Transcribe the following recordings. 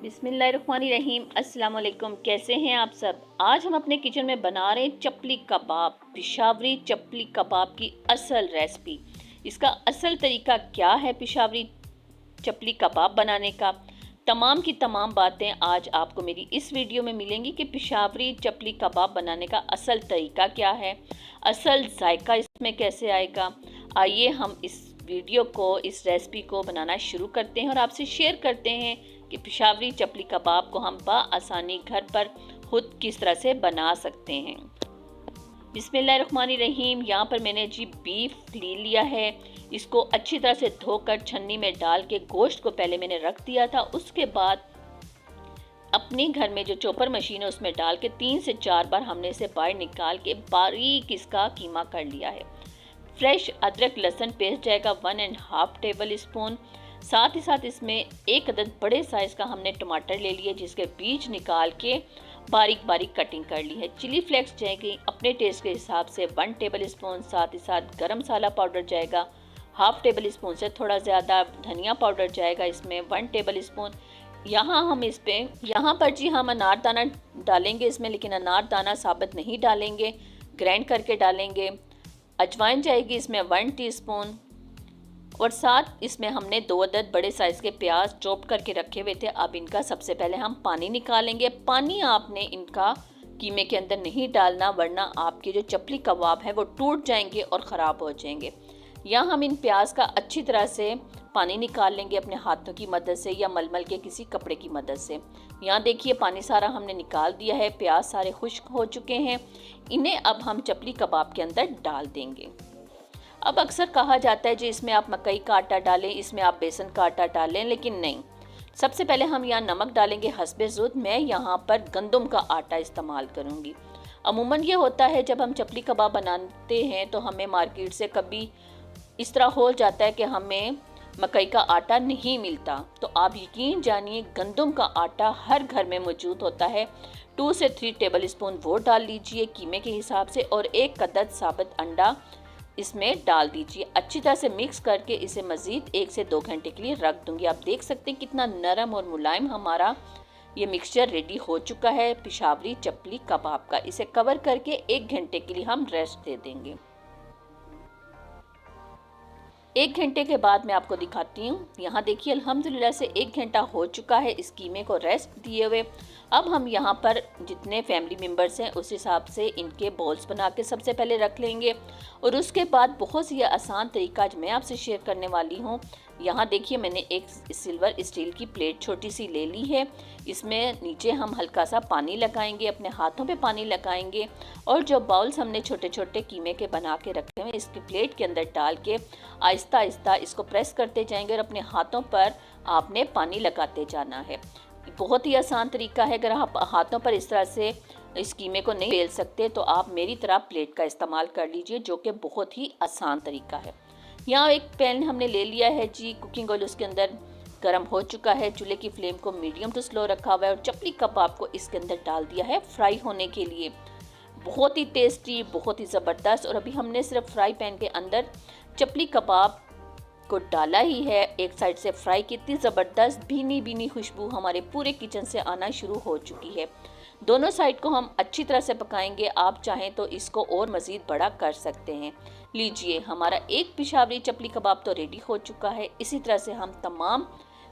बिस्मिल्लाहिर्रहमानिर्रहीम। अस्सलाम वालेकुम। कैसे हैं आप सब। आज हम अपने किचन में बना रहे हैं चपली कबाब, पिशावरी चपली कबाब की असल रेसिपी। इसका असल तरीका क्या है पिशावरी चपली कबाब बनाने का, तमाम की तमाम बातें आज आपको मेरी इस वीडियो में मिलेंगी कि पिशावरी चपली कबाब बनाने का असल तरीका क्या है, असल जायका इसमें कैसे आएगा। आइए हम इस वीडियो को, इस रेसिपी को बनाना शुरू करते हैं और आपसे शेयर करते हैं कि पिशावरी चपली कबाब को हम आसानी घर पर खुद किस तरह से बना सकते हैं। बिस्मिल्लाहिर्रहमानिर्रहीम। यहाँ पर मैंने जी बीफ ले लिया है। इसको अच्छी तरह से धोकर छन्नी में डाल के गोश्त को पहले मैंने रख दिया था। उसके बाद अपने घर में जो चॉपर मशीन है उसमें डाल के 3 से 4 बार हमने इसे बाहर निकाल के बारीक इसका कीमा कर लिया है। फ्रेश अदरक लहसुन पेस्ट जाएगा 1.5 टेबल स्पून। साथ ही साथ इसमें एक अदद बड़े साइज़ का हमने टमाटर ले लिया जिसके बीज निकाल के बारीक बारीक कटिंग कर ली है। चिली फ्लेक्स जाएगी अपने टेस्ट के हिसाब से 1 टेबल स्पून। साथ ही साथ गरम मसाला पाउडर जाएगा 1/2 टेबल स्पून से थोड़ा ज़्यादा। धनिया पाउडर जाएगा इसमें 1 टेबल स्पून। यहाँ पर जी हम अनारदाना डालेंगे इसमें, लेकिन अनारदाना साबित नहीं डालेंगे, ग्राइंड करके डालेंगे। अजवाइन जाएगी इसमें 1 टीस्पून। और साथ इसमें हमने 2 अदद बड़े साइज़ के प्याज चॉप करके रखे हुए थे। अब इनका सबसे पहले हम पानी निकालेंगे। पानी आपने इनका कीमे के अंदर नहीं डालना, वरना आपके जो चपली कबाब है वो टूट जाएंगे और ख़राब हो जाएंगे। या हम इन प्याज का अच्छी तरह से पानी निकाल लेंगे अपने हाथों की मदद से या मलमल के किसी कपड़े की मदद से। यहाँ देखिए पानी सारा हमने निकाल दिया है, प्याज सारे खुश्क हो चुके हैं। इन्हें अब हम चपली कबाब के अंदर डाल देंगे। अब अक्सर कहा जाता है जी इसमें आप मकई का आटा डालें, इसमें आप बेसन का आटा डालें, लेकिन नहीं। सबसे पहले हम यहाँ नमक डालेंगे हस्बे ज़रूरत। मैं यहाँ पर गंदम का आटा इस्तेमाल करूँगी। अमूमन ये होता है जब हम चपली कबाब बनाते हैं तो हमें मार्केट से कभी इस तरह हो जाता है कि हमें मकई का आटा नहीं मिलता, तो आप यकीन जानिए गंदम का आटा हर घर में मौजूद होता है। 2 से 3 टेबल स्पून वो डाल लीजिए कीमे के हिसाब से, और 1 अदद साबित अंडा इसमें डाल दीजिए। अच्छी तरह से मिक्स करके इसे मज़ीद 1 से 2 घंटे के लिए रख दूंगी। आप देख सकते हैं कितना नरम और मुलायम हमारा ये मिक्सचर रेडी हो चुका है पिशावरी चपली कबाब का। इसे कवर करके 1 घंटे के लिए हम रेस्ट दे देंगे। 1 घंटे के बाद मैं आपको दिखाती हूँ। यहाँ देखिए अल्हम्दुलिल्लाह से 1 घंटा हो चुका है इस कीमे को रेस्ट दिए हुए। अब हम यहाँ पर जितने फैमिली मेम्बर्स हैं उस हिसाब से इनके बॉल्स बना के सबसे पहले रख लेंगे, और उसके बाद बहुत सी आसान तरीका आज मैं आपसे शेयर करने वाली हूँ। यहाँ देखिए मैंने एक सिल्वर स्टील की प्लेट छोटी सी ले ली है। इसमें नीचे हम हल्का सा पानी लगाएंगे, अपने हाथों पे पानी लगाएंगे, और जो बाउल्स हमने छोटे छोटे कीमे के बना के रखे हुए इसकी प्लेट के अंदर डाल के आहिस्ता आहिस्ता इसको प्रेस करते जाएंगे और अपने हाथों पर आपने पानी लगाते जाना है। बहुत ही आसान तरीका है। अगर आप हाथों पर इस तरह से इस कीमे को नहीं बेल सकते तो आप मेरी तरह प्लेट का इस्तेमाल कर लीजिए, जो कि बहुत ही आसान तरीका है। यहाँ एक पैन हमने ले लिया है जी, कुकिंग ऑयल उसके अंदर गर्म हो चुका है। चूल्हे की फ्लेम को मीडियम टू स्लो रखा हुआ है और चपली कबाब को इसके अंदर डाल दिया है फ्राई होने के लिए। बहुत ही टेस्टी, बहुत ही ज़बरदस्त। और अभी हमने सिर्फ फ्राई पैन के अंदर चपली कबाब को डाला ही है, एक साइड से फ्राई। कितनी ज़बरदस्त भीनी भीनी खुशबू हमारे पूरे किचन से आना शुरू हो चुकी है। दोनों साइड को हम अच्छी तरह से पकाएंगे। आप चाहें तो इसको और मज़ीद बड़ा कर सकते हैं। लीजिए हमारा एक पिशावरी चपली कबाब तो रेडी हो चुका है। इसी तरह से हम तमाम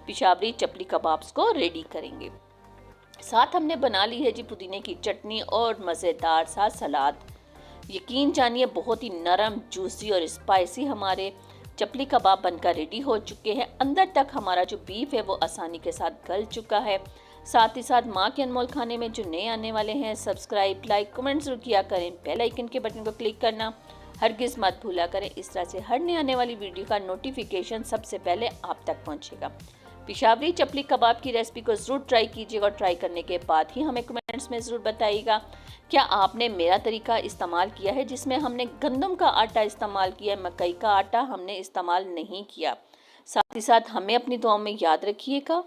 पिशावरी चपली कबाब्स को रेडी करेंगे। साथ हमने बना ली है जी पुदीने की चटनी और मज़ेदार सा सलाद। यकीन जानिए बहुत ही नरम, जूसी और स्पाइसी हमारे चपली कबाब बनकर रेडी हो चुके हैं। अंदर तक हमारा जो बीफ है वो आसानी के साथ गल चुका है। साथ ही साथ माँ के अनमोल खाने में जो नए आने वाले हैं, सब्सक्राइब, लाइक, कमेंट जरूर किया करें। बेल आइकन के बटन को क्लिक करना हरगिज़ मत भूला करें। इस तरह से हर नए आने वाली वीडियो का नोटिफिकेशन सबसे पहले आप तक पहुँचेगा। पिशावरी चपली कबाब की रेसिपी को ज़रूर ट्राई कीजिएगा, और ट्राई करने के बाद ही हमें कमेंट्स में ज़रूर बताइएगा क्या आपने मेरा तरीका इस्तेमाल किया है जिसमें हमने गंदम का आटा इस्तेमाल किया है, मकई का आटा हमने इस्तेमाल नहीं किया। साथ ही साथ हमें अपनी दुआओं में याद रखिएगा।